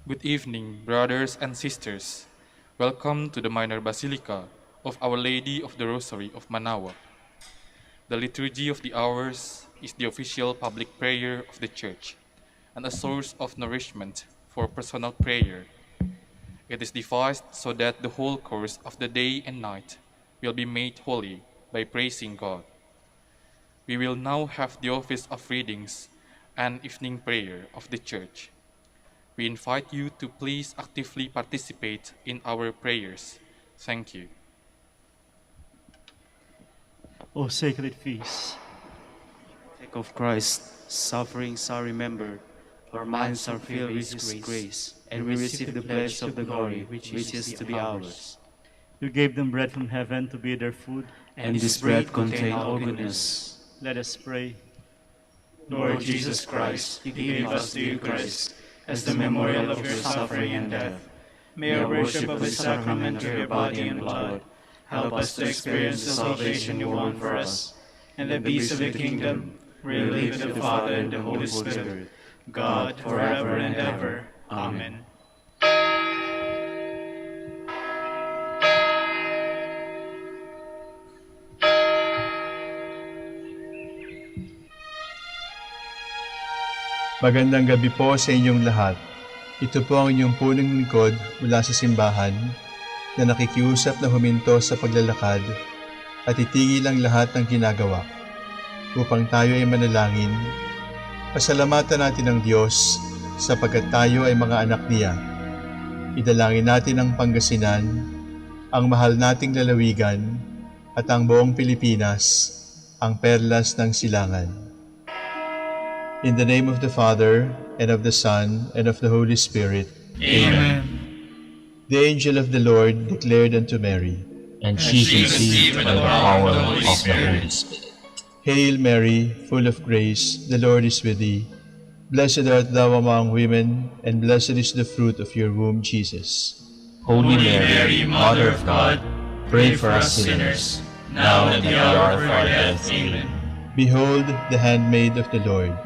Good evening, brothers and sisters. Welcome to the Minor Basilica of Our Lady of the Rosary of Manaoag. The Liturgy of the Hours is the official public prayer of the Church and a source of nourishment for personal prayer. It is devised so that the whole course of the day and night will be made holy by praising God. We will now have the office of readings and evening prayer of the Church. We invite you to please actively participate in our prayers. Thank you. O sacred feast, Of Christ's sufferings are remembered, our minds are filled with His grace, and we receive the pledge of the glory which is to be ours. you gave them bread from heaven to be their food. And this bread contained all goodness. Let us pray. Lord Jesus Christ, you gave us the Eucharist as the memorial of your suffering and death. May our worship of the sacrament of your body and blood help us to experience the salvation you won for us, and the peace of the kingdom, where you live with the Father and the Holy Spirit, God, forever and ever. Amen. Magandang gabi po sa inyong lahat. Ito po ang inyong punong lingkod mula sa simbahan na nakikiusap na huminto sa paglalakad at itigil ang lahat ng ginagawa upang tayo ay manalangin. Pasalamatan natin ang Diyos sapagkat tayo ay mga anak niya. Idalangin natin ang Pangasinan, ang mahal nating lalawigan at ang buong Pilipinas, ang perlas ng silangan. In the name of the Father, and of the Son, and of the Holy Spirit. Amen. The angel of the Lord declared unto Mary, and she conceived by the power of the Holy Spirit. Hail Mary, full of grace, the Lord is with thee. Blessed art thou among women, and blessed is the fruit of your womb, Jesus. Holy Mary, Mother of God, pray for us sinners, now and at the hour of our death. Amen. Behold the handmaid of the Lord.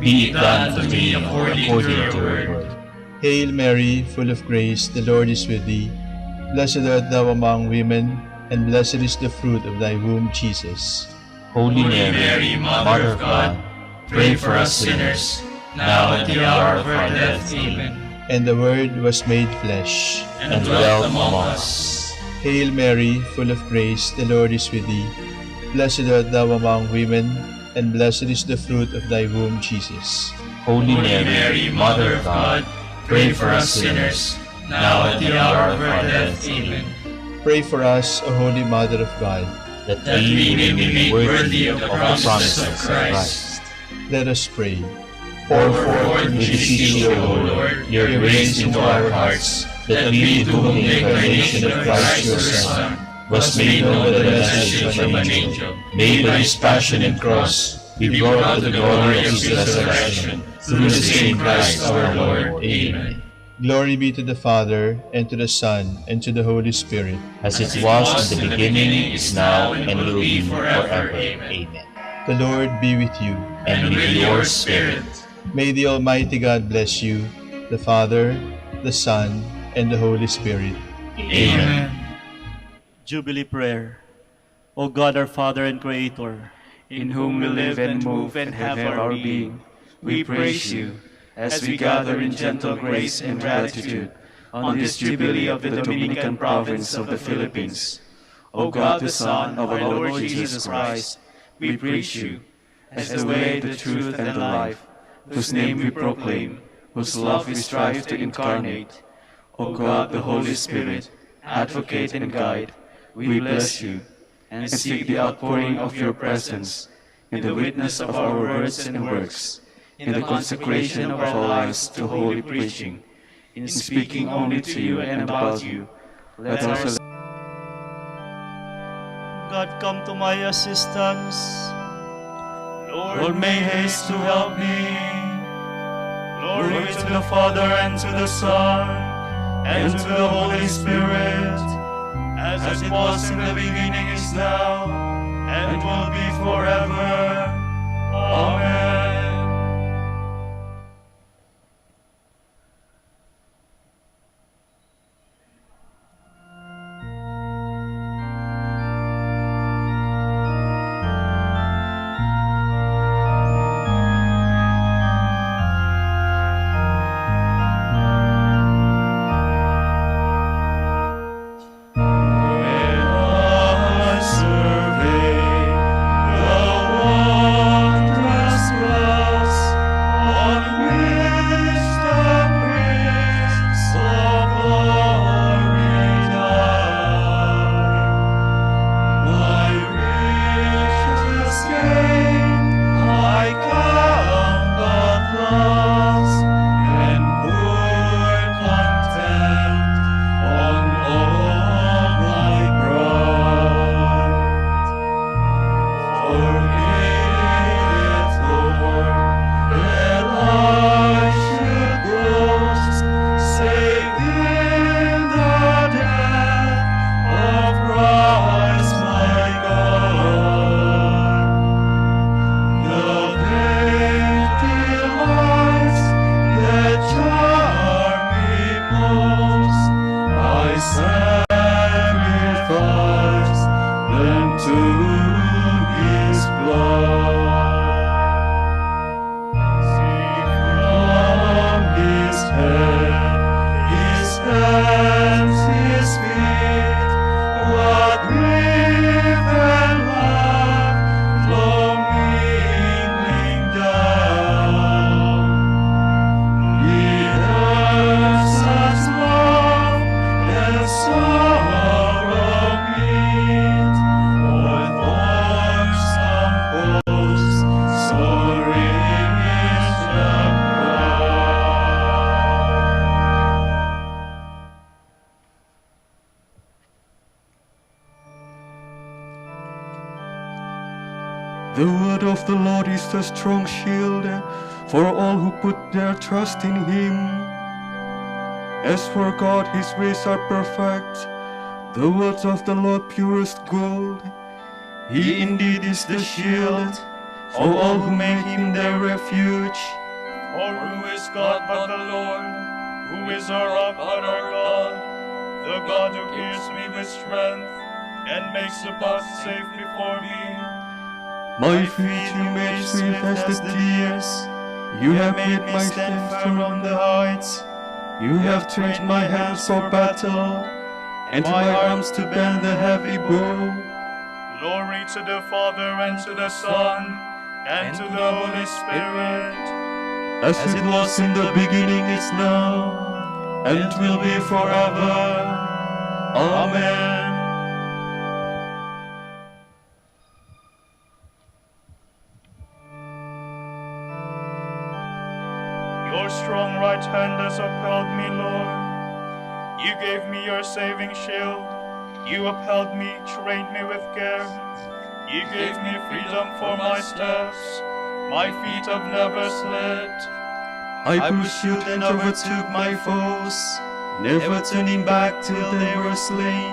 Be it done to me according to your word. Hail Mary, full of grace, the Lord is with thee. Blessed art thou among women, and blessed is the fruit of thy womb, Jesus. Holy Mary, Mother of God, pray for us sinners, now and at the hour of our death. Amen. And the Word was made flesh, and dwelt among us. Hail Mary, full of grace, the Lord is with thee. Blessed art thou among women, and blessed is the fruit of thy womb, Jesus. Holy Mary, Mother of God, pray for us sinners, now and at the hour of our death. Amen. Pray for us, O Holy Mother of God, that we may be made worthy of the promises of Christ. Let us pray. Pour forth, we beseech you, O Lord, your grace into our hearts, that we, to whom the incarnation of Christ your Son was made known by the message of an angel, may by his passion and cross be brought to the glory of his resurrection, through the same Christ our Lord. Amen. Glory be to the Father, and to the Son, and to the Holy Spirit. As it was in the beginning, is now, and will be forever. Amen. The Lord be with you. And with your spirit. May the Almighty God bless you, the Father, the Son, and the Holy Spirit. Amen. Jubilee Prayer. O God, our Father and Creator, In whom we live and move and have our being, we praise you as we gather in gentle grace and gratitude on this Jubilee of the Dominican province of the Philippines. O God, the Son of our Lord Jesus Christ, we praise you as the way, the truth, and the life, whose name we proclaim, whose love we strive to incarnate. O God, the Holy Spirit, advocate and guide, we bless you and seek the outpouring of your presence in the witness of our words and works, in the consecration of our lives to holy preaching, in speaking only to you and about you. Let us, God, come to my assistance. Lord, may haste to help me. Glory to the Father, and to the Son, and to the Holy Spirit, as it was in the beginning, is now, and will be forever. Amen. word of the Lord is a strong shield for all who put their trust in him. As for God, his ways are perfect, the words of the Lord purest gold. He indeed is the shield for all who make him their refuge. For who is God but the Lord? Who is our rock but our God? The God who gives me with strength and makes the path safe before me. My feet you made swift as the deers. You have made my stand firm on the heights. You have trained my hands for battle, and my arms to bend the heavy bow. Glory to the Father, and to the Son, and to the Holy Spirit. As it was in the beginning, is now, and will be forever. Amen. Your strong right hand has upheld me, Lord. You gave me your saving shield. You upheld me, trained me with care. You gave me freedom for my steps. My feet have never slipped. I pursued and overtook my foes, never turning back till they were slain.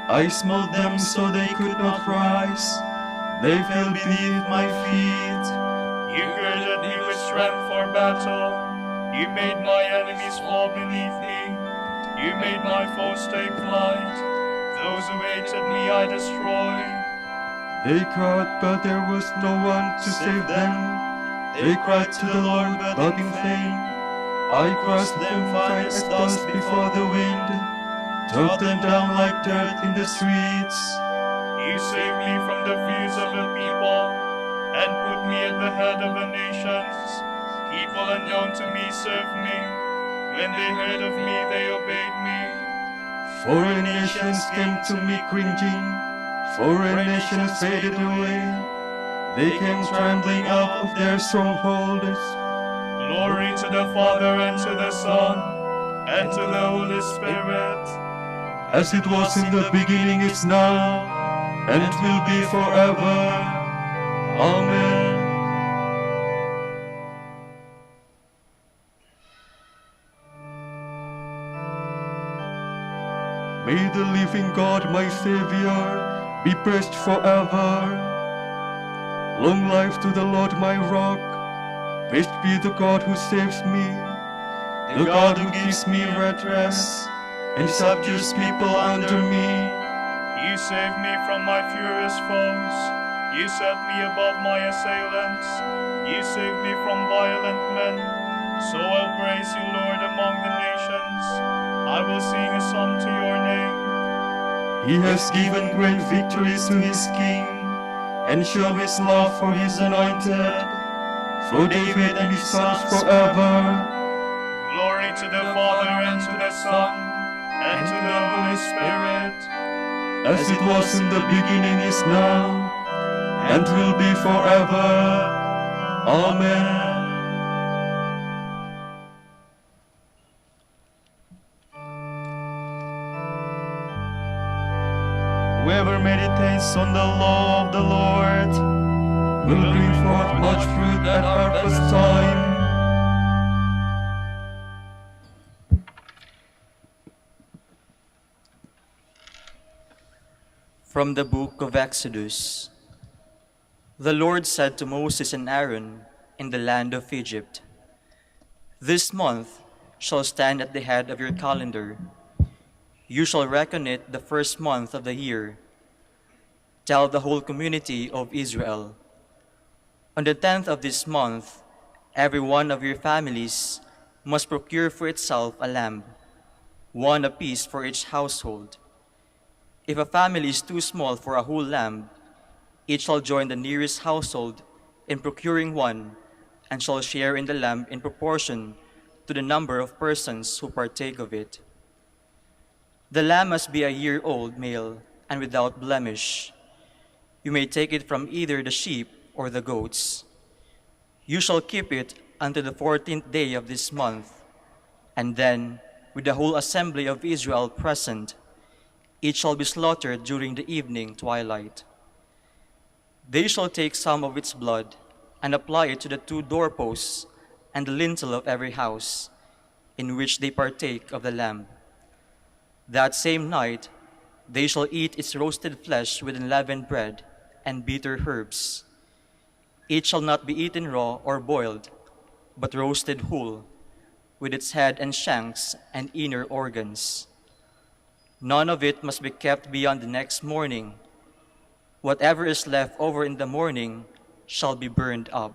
I smote them so they could not rise. They fell beneath my feet. You girded me with strength for battle. You made my enemies fall beneath me. You made my foes take flight. Those who hated me I destroyed. They cried, but there was no one to save them. They cried to the Lord, but in vain. I crushed them fine as dust before the wind, trod them down like dirt in the streets. You saved me from the fears of the people, and put me at the head of the nations. People unknown to me served me. When they heard of me, they obeyed me. Foreign nations came to me cringing, foreign nations faded away. They came trembling out of their strongholds. Glory to the Father, and to the Son, and to the Holy Spirit. As it was in the beginning, is now, and it will be forever. Amen. May the living God, my Savior, be praised forever. Long life to the Lord, my rock. Praised be the God who saves me, the God who gives me redress and subdues people under me. You saved me from my furious foes. You set me above my assailants. You saved me from violent men. So I'll praise you, Lord, among the nations. I will sing a song to your name. He has given great victories to his king, and show his love for his anointed, for David and his sons forever. Glory to the Father, and to the Son, and to the Holy Spirit. As it was in the beginning, is now, and will be forever. Amen. Whoever meditates on the law of the Lord will bring forth much fruit at harvest time. From the book of Exodus. The Lord said to Moses and Aaron in the land of Egypt, "This month shall stand at the head of your calendar. You shall reckon it the first month of the year. Tell the whole community of Israel, on the 10th of this month, every one of your families must procure for itself a lamb, one apiece for each household. If a family is too small for a whole lamb, it shall join the nearest household in procuring one, and shall share in the lamb in proportion to the number of persons who partake of it. The lamb must be a year-old male and without blemish. You may take it from either the sheep or the goats. You shall keep it until the 14th day of this month, and then, with the whole assembly of Israel present, it shall be slaughtered during the evening twilight. They shall take some of its blood and apply it to the two doorposts and the lintel of every house in which they partake of the lamb. That same night they shall eat its roasted flesh with unleavened bread and bitter herbs. It shall not be eaten raw or boiled, but roasted whole, with its head and shanks and inner organs. None of it must be kept beyond the next morning. Whatever is left over in the morning shall be burned up.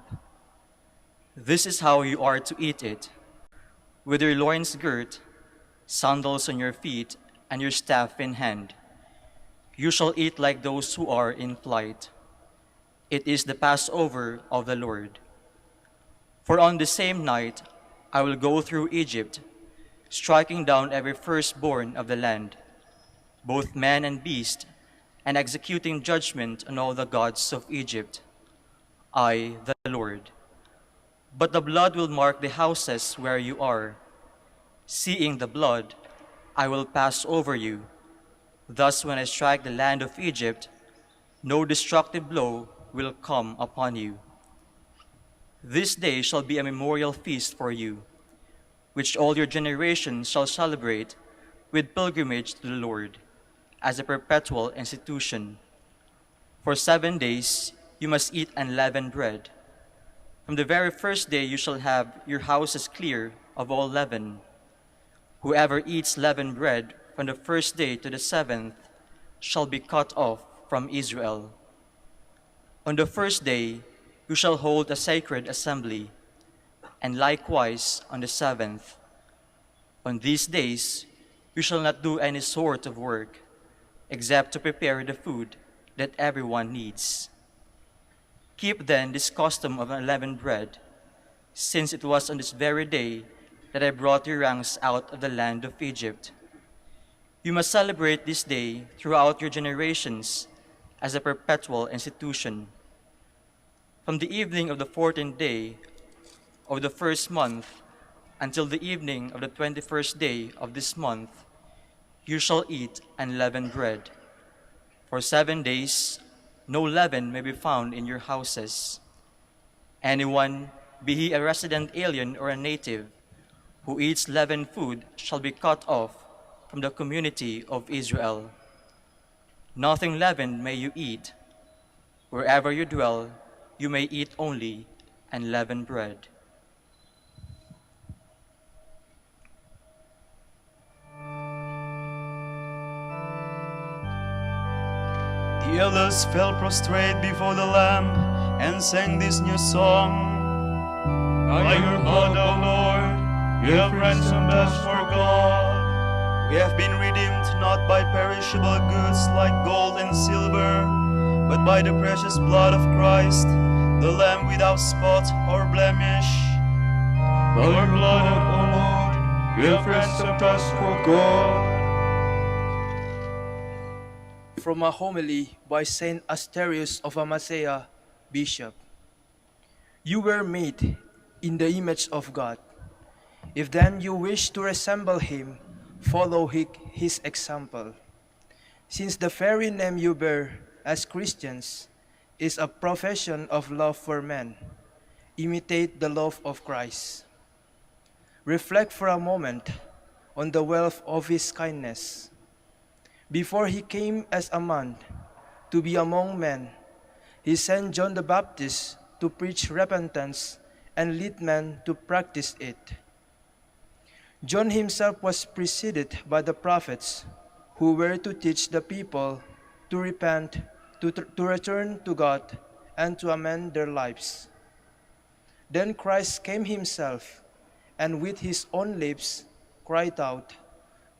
This is how you are to eat it, with your loins girt, sandals on your feet, and your staff in hand. You shall eat like those who are in flight. It is the Passover of the Lord. For on the same night I will go through Egypt, striking down every firstborn of the land, both man and beast, and executing judgment on all the gods of Egypt. I, the Lord. But the blood will mark the houses where you are. Seeing the blood, I will pass over you. Thus when I strike the land of Egypt, no destructive blow will come upon you. This day shall be a memorial feast for you, which all your generations shall celebrate with pilgrimage to the Lord, as a perpetual institution. For 7 days you must eat unleavened bread. From the very first day you shall have your houses clear of all leaven. Whoever eats leavened bread from the first day to the 7th shall be cut off from Israel. On the first day you shall hold a sacred assembly, and likewise on the 7th. On these days you shall not do any sort of work, except to prepare the food that everyone needs. Keep then this custom of unleavened bread, since it was on this very day that I brought your ranks out of the land of Egypt. You must celebrate this day throughout your generations as a perpetual institution. From the evening of the 14th day of the first month until the evening of the 21st day of this month, you shall eat unleavened bread. For 7 days no leaven may be found in your houses. Anyone, be he a resident alien or a native, who eats leavened food shall be cut off from the community of Israel. Nothing leavened may you eat. Wherever you dwell, you may eat only unleavened bread. The elders fell prostrate before the Lamb and sang this new song. By your blood, O Lord, you have ransomed us for God. We have been redeemed not by perishable goods like gold and silver, but by the precious blood of Christ, the Lamb without spot or blemish. By your blood, O Lord, you have ransomed us for God. From a homily by Saint Asterius of Amasea, Bishop. You were made in the image of God. If then you wish to resemble him, follow his example. Since the very name you bear as Christians is a profession of love for men, imitate the love of Christ. Reflect for a moment on the wealth of his kindness. Before he came as a man to be among men, he sent John the Baptist to preach repentance and lead men to practice it. John himself was preceded by the prophets who were to teach the people to repent, to return to God, and to amend their lives. Then Christ came himself, and with his own lips cried out,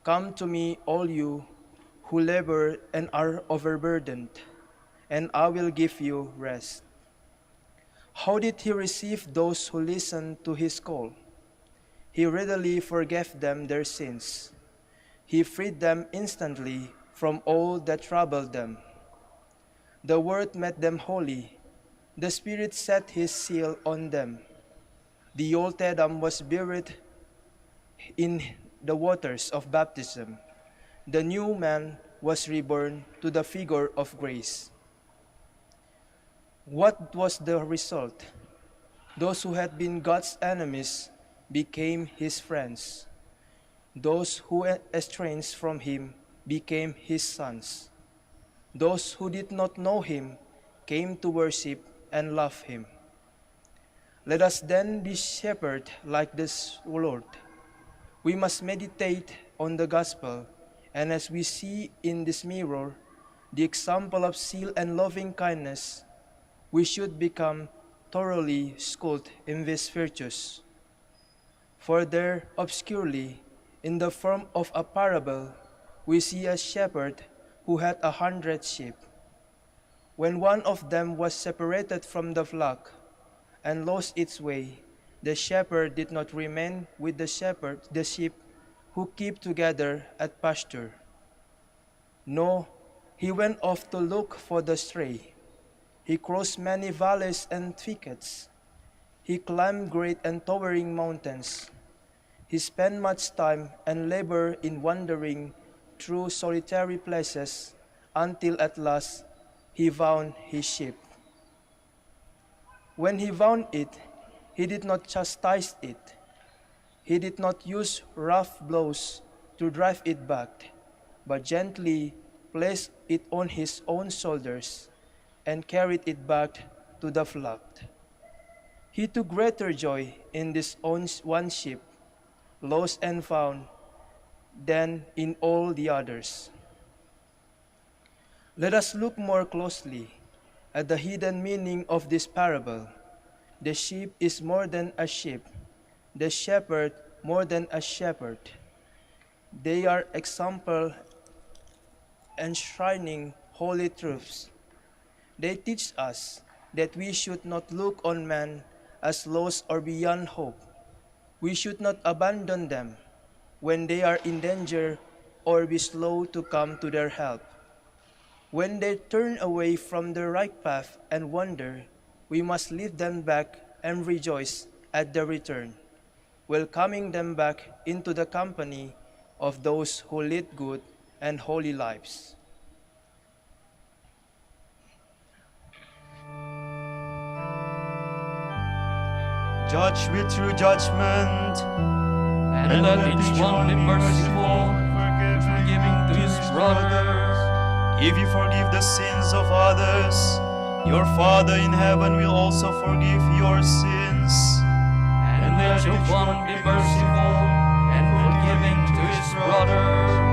"Come to me, all you who labor and are overburdened, and I will give you rest." How did he receive those who listened to his call? He readily forgave them their sins. He freed them instantly from all that troubled them. The Word made them holy. The Spirit set his seal on them. The old Adam was buried in the waters of baptism. The new man was reborn to the figure of grace. What was the result? Those who had been God's enemies became his friends. Those who were estranged from him became his sons. Those who did not know him came to worship and love him. Let us then be shepherded like this Lord. We must meditate on the gospel, and as we see in this mirror the example of zeal and loving kindness, we should become thoroughly schooled in these virtues. For there, obscurely, in the form of a parable, we see a shepherd who had 100 sheep. When one of them was separated from the flock and lost its way, the shepherd did not remain with the sheep who keep together at pasture. No, he went off to look for the stray. He crossed many valleys and thickets. He climbed great and towering mountains. He spent much time and labor in wandering through solitary places until at last he found his sheep. When he found it, he did not chastise it. He did not use rough blows to drive it back, but gently placed it on his own shoulders and carried it back to the flock. He took greater joy in this one sheep, lost and found, than in all the others. Let us look more closely at the hidden meaning of this parable. The sheep is more than a sheep, the shepherd more than a shepherd. They are example enshrining holy truths. They teach us that we should not look on men as lost or beyond hope. We should not abandon them when they are in danger or be slow to come to their help. When they turn away from the right path and wander, we must lead them back and rejoice at their return, welcoming them back into the company of those who lead good and holy lives. Judge with true judgment, And let each one be merciful, forgiving to his brother. if you forgive the sins of others, your Father in heaven will also forgive your sins. And let each one be merciful and forgiving to his brother.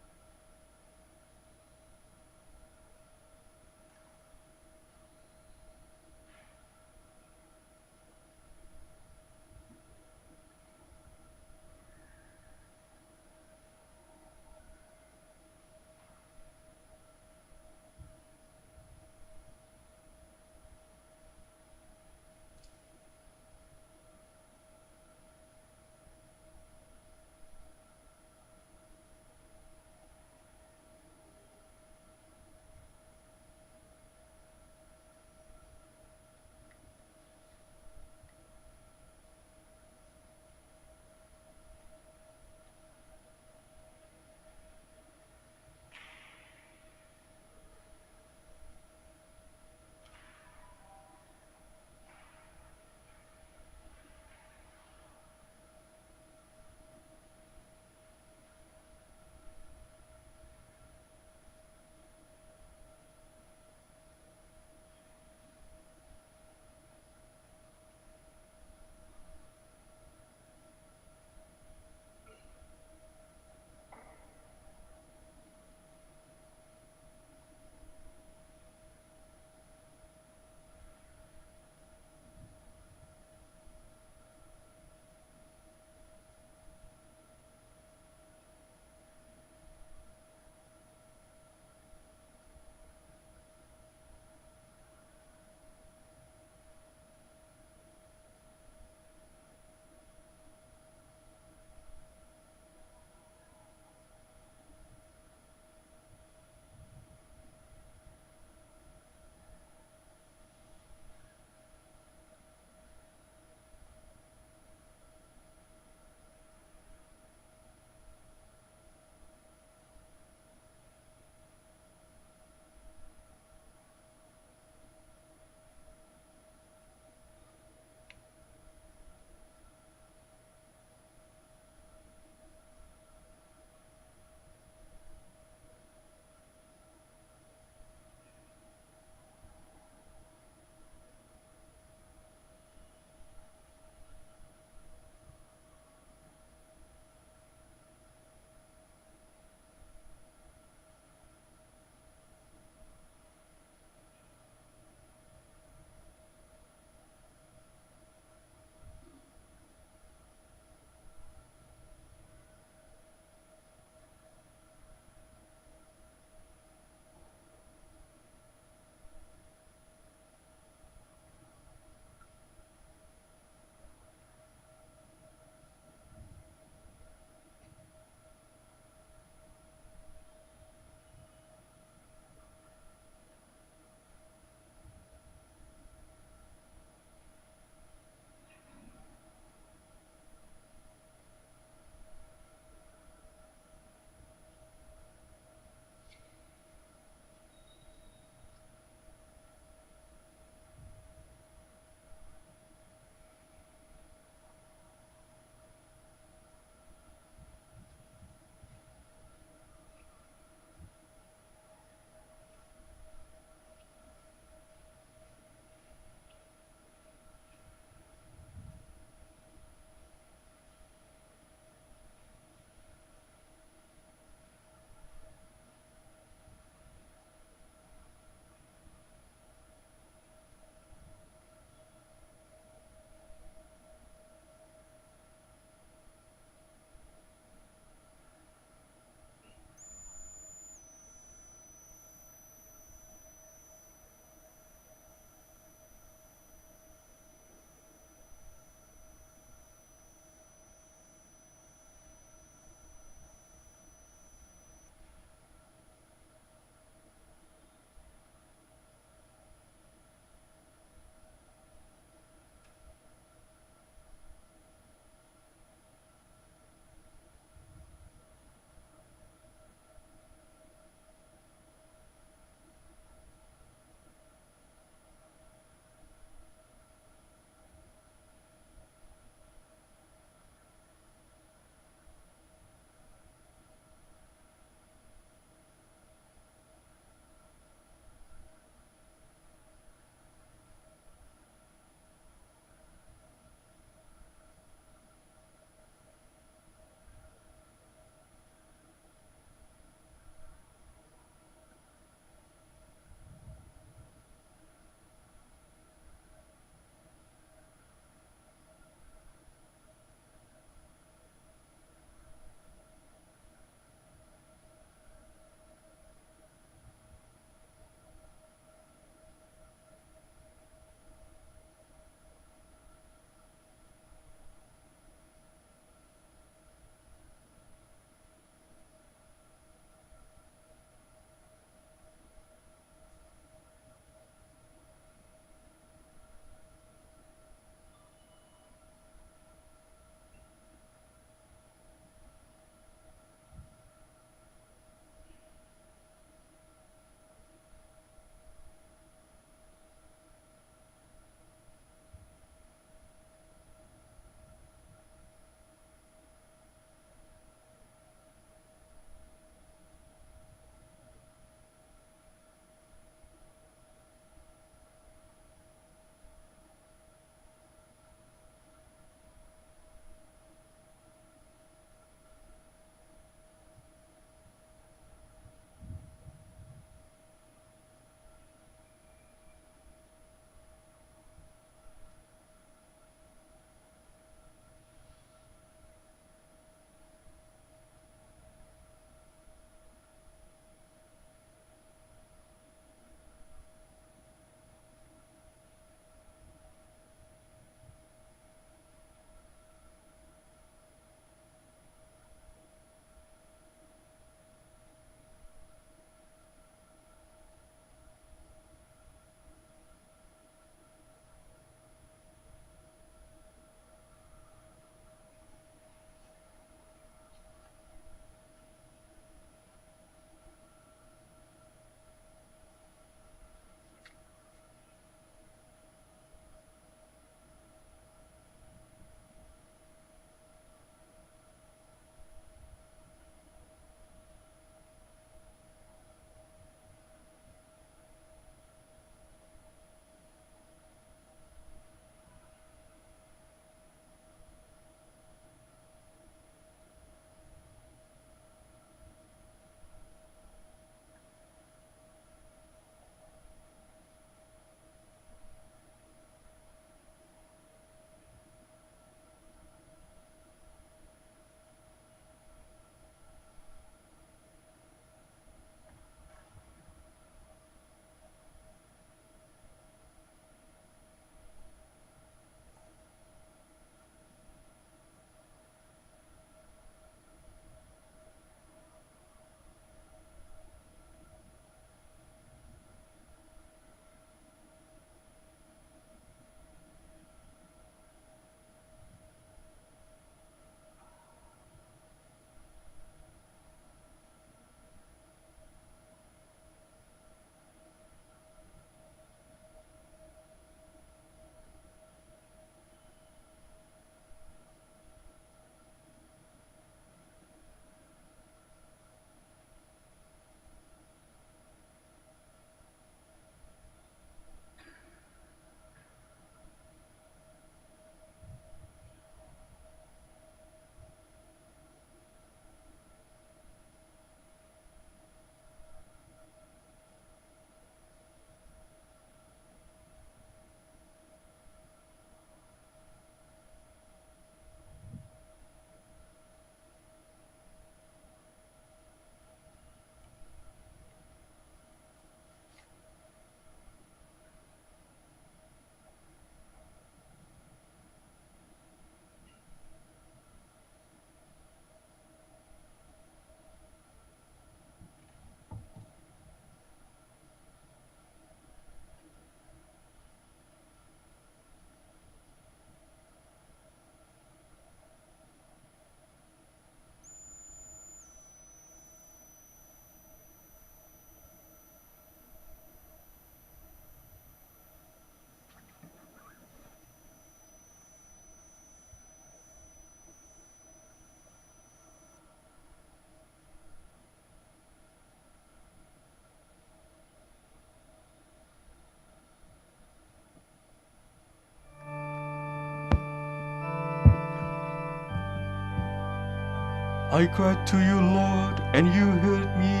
I cried to you, Lord, and you heard me.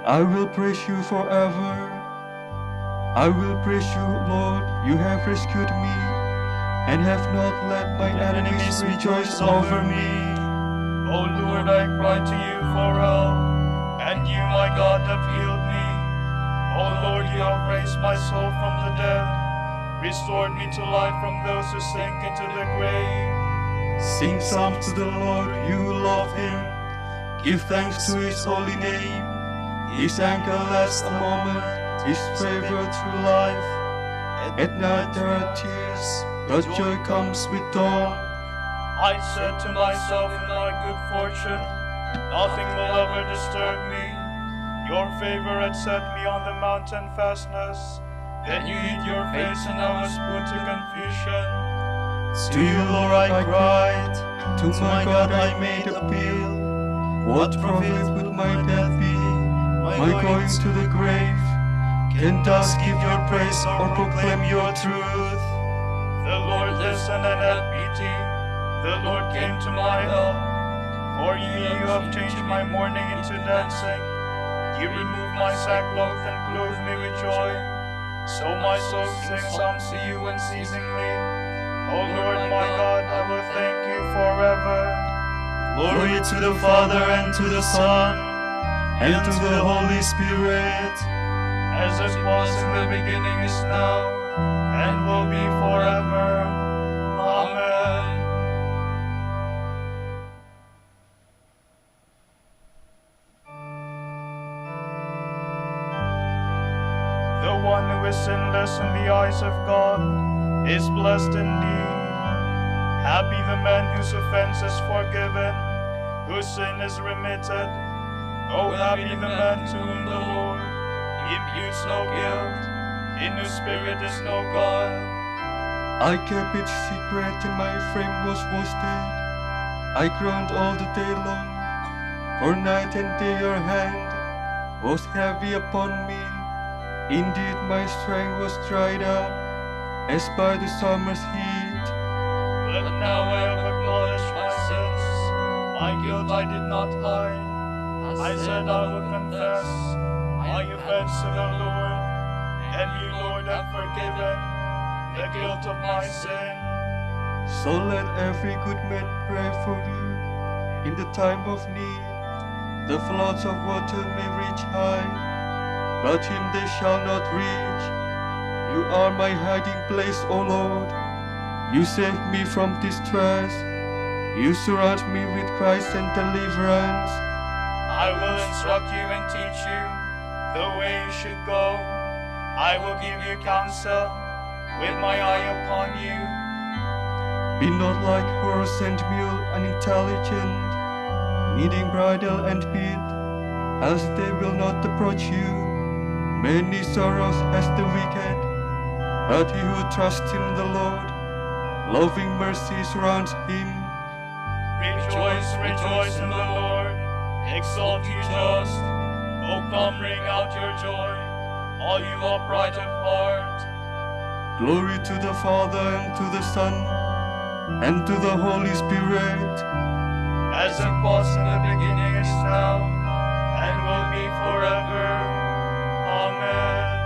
I will praise you forever. I will praise you, Lord, you have rescued me, and have not let my enemies rejoice over me. O Lord, I cried to you for help, and you, my God, have healed me. O Lord, you have raised my soul from the dead, restored me to life from those who sink into the grave. Sing psalms to the Lord, you who love him. Give thanks to his holy name. His anger lasts a moment, his favor through life. At night there are tears, but joy comes with dawn. I said to myself in my good fortune, nothing will ever disturb me. Your favor had set me on the mountain fastness. Then you hid your face and I was put to confusion. To you, Lord, I cried. To my God I made appeal. What profit would my death be? My going to the grave? Can thus give your praise or proclaim your truth? The Lord listened and had pity. The Lord came to my help. For you have changed my mourning into dancing. You removed my sackcloth and clothed me with joy. So my soul sings psalms to you unceasingly. O Lord my God, I will thank you forever. Glory to the Father and to the Son and to the Holy Spirit, as it was in the beginning, is now, and will be forever. Amen. The one who is sinless in the eyes of God is blessed indeed. Happy the man whose offense is forgiven, whose sin is remitted. Oh, happy the man to whom the Lord imputes no guilt, in whose spirit is no guile. I kept it secret till my frame was wasted. I groaned all the day long, for night and day your hand was heavy upon me. Indeed my strength was dried up, as by the summer's heat. But now I have acknowledged my sins, my guilt I did not hide. I said I will confess my offense to the Lord, and you, Lord, have forgiven the guilt of my sin. So let every good man pray for you in the time of need. The floods of water may reach high, but him they shall not reach. You are my hiding place, O Lord. You save me from distress. You surround me with Christ and deliverance. I will instruct you and teach you the way you should go. I will give you counsel with my eye upon you. Be not like horse and mule, unintelligent, needing bridle and bit, else they will not approach you. Many sorrows has the wicked, but he who trusts in the Lord, loving mercy surrounds him. Rejoice, rejoice in the Lord. Exalt you just. O come, bring out your joy, all you upright of heart. Glory to the Father and to the Son and to the Holy Spirit, as it was in the beginning, is now, and will be forever. Amen.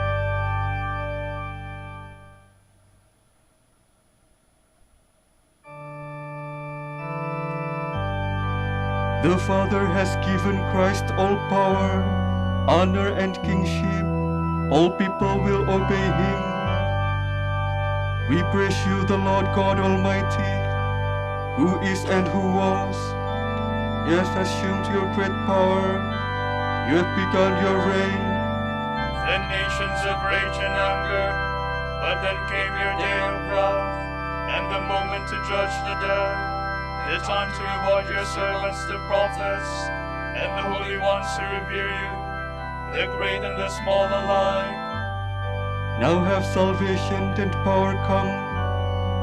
The Father has given Christ all power, honor and kingship. All people will obey him. We praise you, the Lord God Almighty, who is and who was. You have assumed your great power. You have begun your reign. The nations have raged in anger, but then came your day of wrath, and the moment to judge the dead, the time to reward your servants, the prophets, and the holy ones who revere you, the great and the small alike. Now have salvation and power come,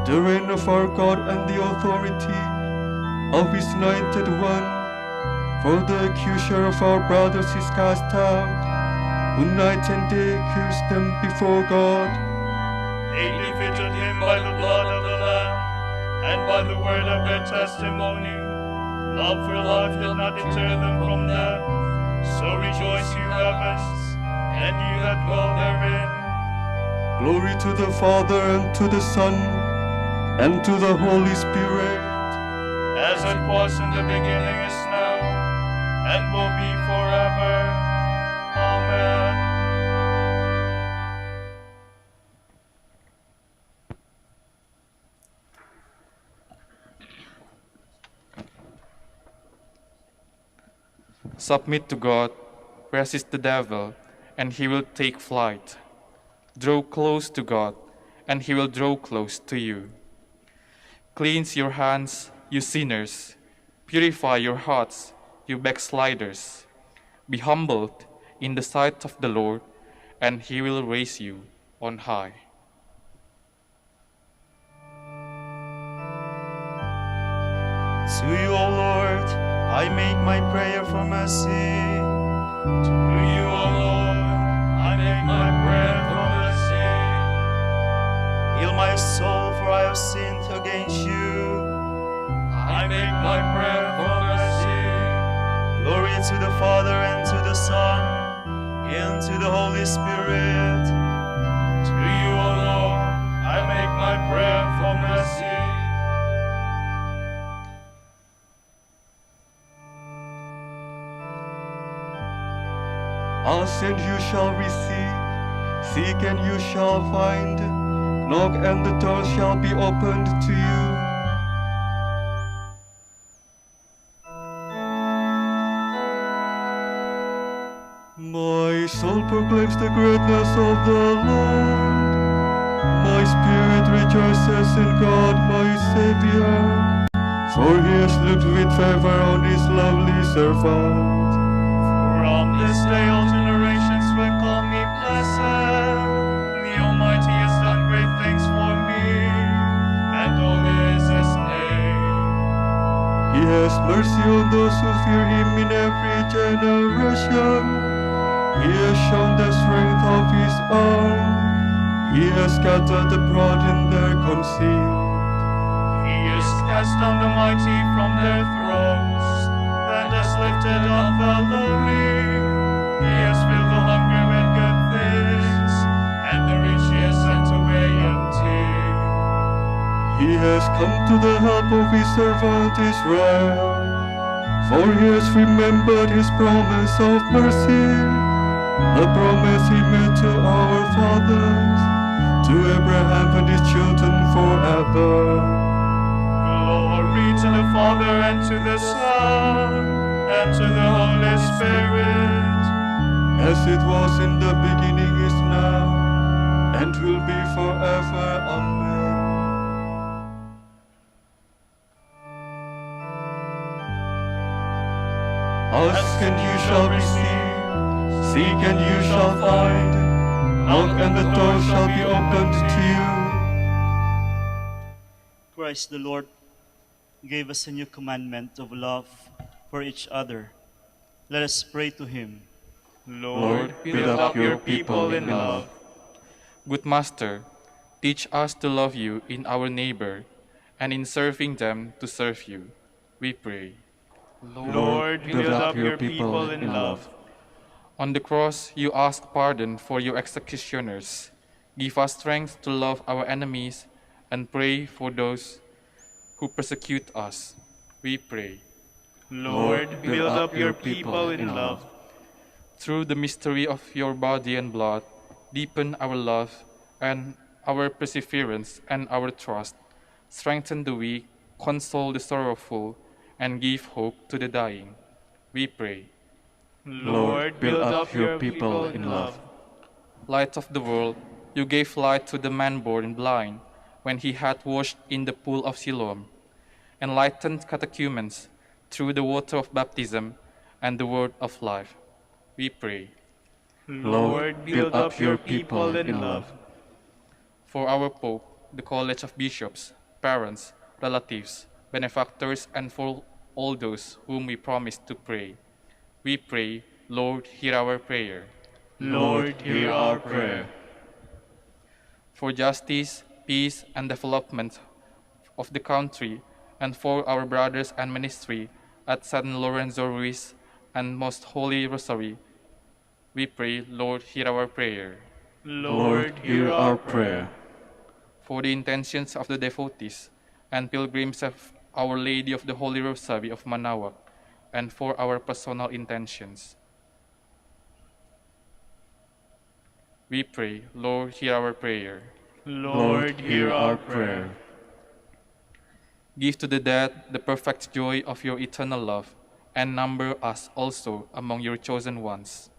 the reign of our God and the authority of his anointed one. For the accuser of our brothers is cast out, who night and day accuse them before God. They defeated him by the blood of the Lamb, and by the word of their testimony. Love for life did not deter them from death. So rejoice, you heavens, and you that dwell therein. Glory to the Father, and to the Son, and to the Holy Spirit. As it was in the beginning, is now, and will be forever. Amen. Submit to God, resist the devil, and he will take flight. Draw close to God, and he will draw close to you. Cleanse your hands, you sinners. Purify your hearts, you backsliders. Be humbled in the sight of the Lord, and he will raise you on high. To you, O Lord, I make my prayer for mercy. To you, O Lord, I make my prayer for mercy. Heal my soul, for I have sinned against you. I make my prayer for mercy. Glory to the Father, and to the Son, and to the Holy Spirit. To you, O Lord, I make my prayer for mercy. Ask and you shall receive, seek and you shall find, knock and the door shall be opened to you. My soul proclaims the greatness of the Lord. My spirit rejoices in God my Savior, for he has looked with favor on his lovely servant. From this day all generations will call me blessed. The Almighty has done great things for me, and holy is his name. He has mercy on those who fear him in every generation. He has shown the strength of his arm. He has scattered the proud in their conceit. He has cast down the mighty from their thrones, and has lifted up the lowly. He has filled the hungry with good things, and the rich he has sent away empty. He has come to the help of his servant Israel, for he has remembered his promise of mercy, the promise he made to our fathers, to Abraham and his children forever. Glory to the Father, and to the Son, and to the Holy Spirit. As it was in the beginning, is now, and will be forever. Amen. Ask and you shall receive, seek and you shall find, knock and the door shall be opened to you. Christ the Lord gave us a new commandment of love for each other. Let us pray to him. Lord, build up your people in love. Good Master, teach us to love you in our neighbor, and in serving them to serve you. We pray. Lord, build up your people in love. On the cross, you ask pardon for your executioners. Give us strength to love our enemies and pray for those who persecute us. We pray. Lord, build up your people in love. Through the mystery of your body and blood, deepen our love and our perseverance and our trust. Strengthen the weak, console the sorrowful, and give hope to the dying. We pray. Lord, build up your people in love. Light of the world, you gave light to the man born blind when he had washed in the pool of Siloam. Enlightened catechumens through the water of baptism and the word of life. We pray. Lord, build up your people in love. For our Pope, the College of Bishops, parents, relatives, benefactors, and for all those whom we promise to pray, we pray, Lord, hear our prayer. Lord, hear our prayer. For justice, peace, and development of the country, and for our brothers and ministry at San Lorenzo Ruiz and Most Holy Rosary, we pray, Lord, hear our prayer. Lord, hear our prayer. For the intentions of the devotees and pilgrims of Our Lady of the Holy Rosary of Manaoag, and for our personal intentions, we pray, Lord, hear our prayer. Lord, hear our prayer. Give to the dead the perfect joy of your eternal love, and number us also among your chosen ones,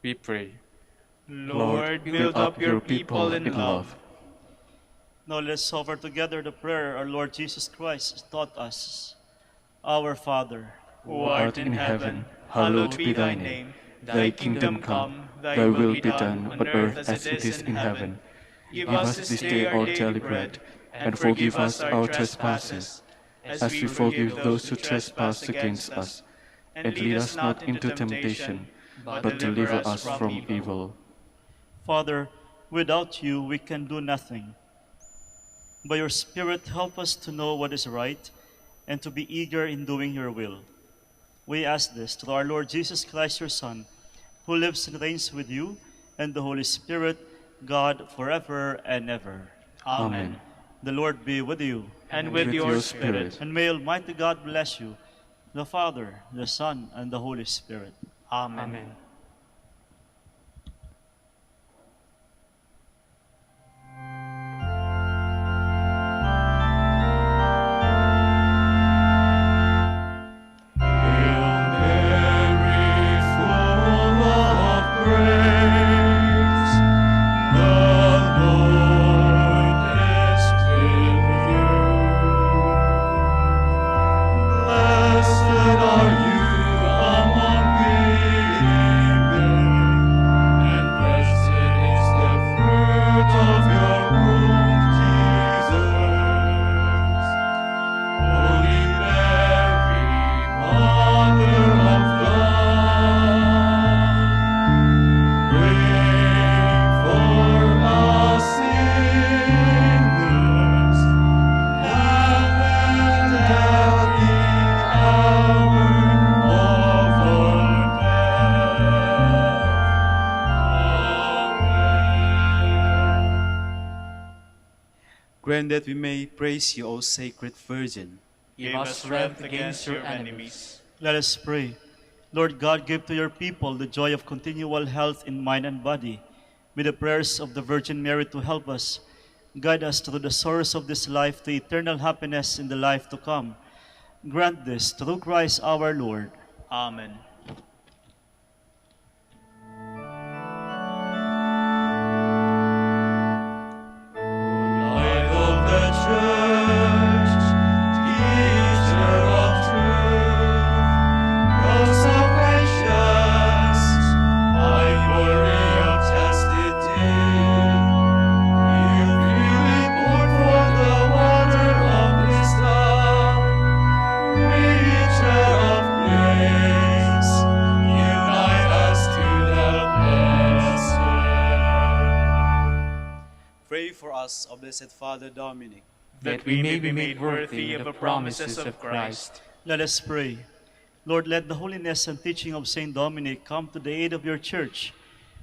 we pray. Lord, build up your people in love. Now let us offer together the prayer our Lord Jesus Christ taught us. Our Father, Who art in heaven, hallowed be thy name. Thy kingdom come, thy will be done on earth as it is in heaven. Give us this day our daily bread, and forgive us our trespasses, as we forgive those who trespass against us. And lead us not into temptation, but deliver us from evil. Father, without you we can do nothing. By your Spirit, help us to know what is right and to be eager in doing your will. We ask this through our Lord Jesus Christ, your Son, who lives and reigns with you and the Holy Spirit, God, forever and ever. Amen. The Lord be with you. And with your spirit. And may Almighty God bless you, the Father, the Son, and the Holy Spirit. Amen. Grant that we may praise you, O Sacred Virgin. Give us strength against your enemies. Let us pray. Lord God, give to your people the joy of continual health in mind and body. May the prayers of the Virgin Mary to help us, guide us through the sorrows of this life to eternal happiness in the life to come. Grant this through Christ our Lord. Amen. Light of the Church, teacher of truth, rose of righteous, ivory of chastity, you freely poured forth the water of wisdom, preacher of grace, unite us to the blessed. Pray for us, O Blessed Father Dominic, That we may be made worthy of the promises of Christ. Let us pray. Lord, let the holiness and teaching of Saint Dominic come to the aid of your church.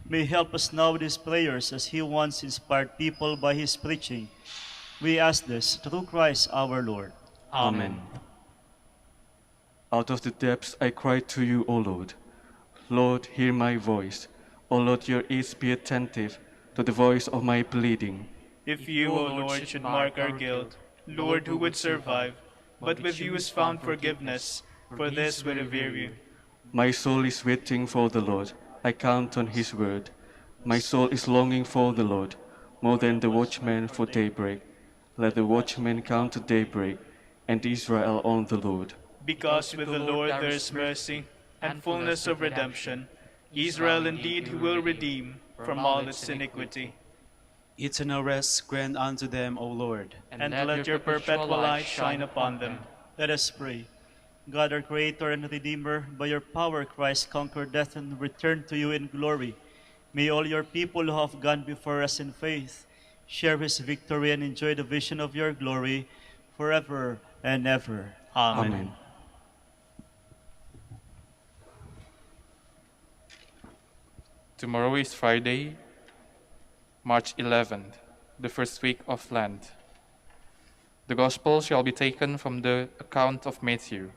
May he help us now with his prayers as he once inspired people by his preaching. We ask this through Christ our Lord. Amen. Out of the depths I cry to you, O Lord. Lord, hear my voice. O Lord, your ears be attentive to the voice of my pleading. If you, O Lord, should mark our guilt, Lord, who would survive? But with you is found forgiveness. For this we revere you. My soul is waiting for the Lord. I count on his word. My soul is longing for the Lord, more than the watchman for daybreak. Let the watchman count to daybreak, and Israel on the Lord. Because with the Lord there is mercy and fullness of redemption. Israel indeed who will redeem from all its iniquity. eternal rest grant unto them, O Lord. And let your perpetual light shine upon them. Let us pray. God, our Creator and Redeemer, by your power Christ conquered death and returned to you in glory. May all your people who have gone before us in faith share his victory and enjoy the vision of your glory forever and ever. Amen. Amen. Tomorrow is Friday, March 11th, the first week of Lent. The Gospel shall be taken from the account of Matthew.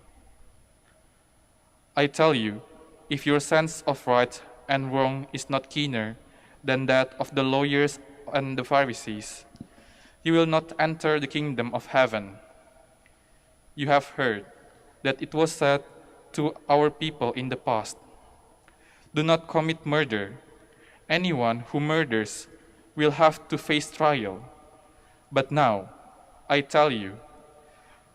I tell you, if your sense of right and wrong is not keener than that of the lawyers and the Pharisees, you will not enter the kingdom of heaven. You have heard that it was said to our people in the past, do not commit murder. Anyone who murders will have to face trial. But now, I tell you,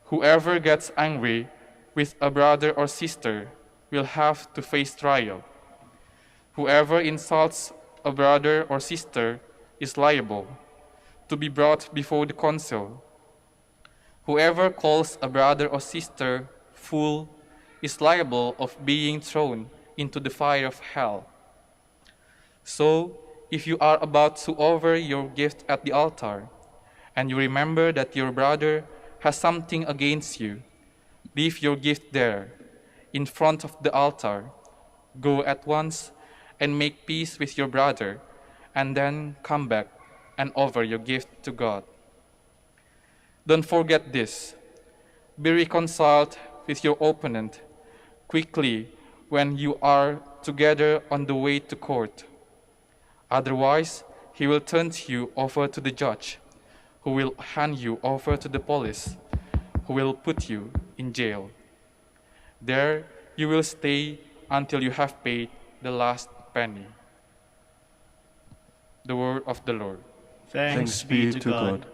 whoever gets angry with a brother or sister will have to face trial. Whoever insults a brother or sister is liable to be brought before the council. Whoever calls a brother or sister fool is liable of being thrown into the fire of hell. So, if you are about to offer your gift at the altar, and you remember that your brother has something against you, leave your gift there, in front of the altar. Go at once and make peace with your brother, and then come back and offer your gift to God. Don't forget this. Be reconciled with your opponent quickly when you are together on the way to court. Otherwise, he will turn you over to the judge, who will hand you over to the police, who will put you in jail. There you will stay until you have paid the last penny. The word of the Lord. Thanks be to God.